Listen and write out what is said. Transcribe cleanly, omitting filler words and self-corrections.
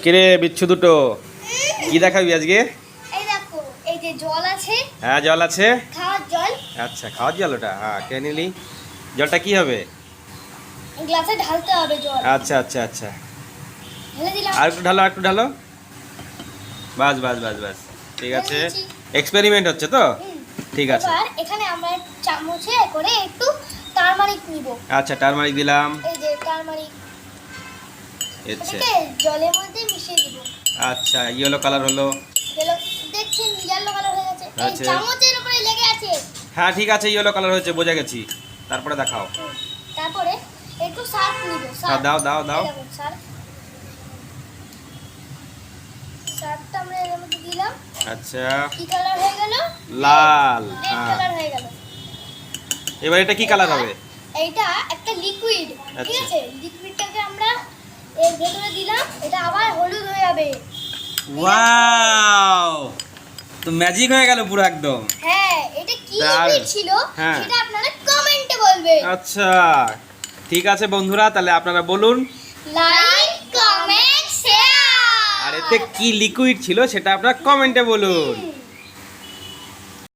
কিরে বিচ্ছু দুটো কি দেখাবি আজকে? এই দেখো, এই যে জল আছে। হ্যাঁ জল আছে। খাওয়ার জল। আচ্ছা খাওয়ার জল ওটা, হ্যাঁ কে নিলি? জলটা কি হবে? গ্লাসে ঢালতে হবে জল। আচ্ছা আচ্ছা আচ্ছা, ঢেলে দিলাম। আর একটু ঢালো আর একটু ঢালো। বাস বাস বাস বাস, ঠিক আছে। এক্সপেরিমেন্ট হচ্ছে তো? ঠিক আছে। এবার এখানে আমরা চামচে করে একটু টারমারিক নিব। আচ্ছা টারমারিক দিলাম। এই যে টারমারিক, আচ্ছা এটাকে জলের মধ্যে মিশিয়ে দিব। আচ্ছা, ইয়েলো কালার হলো। দেখছেন ইয়েলো কালার হয়ে গেছে। এই আচ্ছা। চামচের উপরে লেগে আছে। হ্যাঁ ঠিক আছে, ইয়েলো কালার হয়েছে, বোঝা গেছি। তারপরে দেখাও। তারপরে একটু সার্ফ নিব। হ্যাঁ, দাও দাও দাও। সার্ফটা আমরা এর মধ্যে দিলাম। আচ্ছা কি কালার হয়ে গেল? লাল। রেড হ্যাঁ, কালার হয়ে গেল। এবার এটা কি কালার হবে? এইটা একটা লিকুইড, ঠিক আচ্ছা। আছে? লিকুইডটাকে আমরা এর ভেতরে দিলাম, এটা আবার হলুদ হয়ে যাবে। ওয়াও, তো ম্যাজিক হয়ে গেল পুরো একদম। হ্যাঁ, এটা কি দারুণ। লিকুইড ছিল হ্যাঁ। সেটা আপনারা কমেন্টে বলবেন। আচ্ছা ঠিক আছে বন্ধুরা, তাহলে আপনারা বলুন লাইক, কমেন্ট, শেয়ার। আর এতে কি লিকুইড ছিল সেটা আপনারা কমেন্টে বলুন।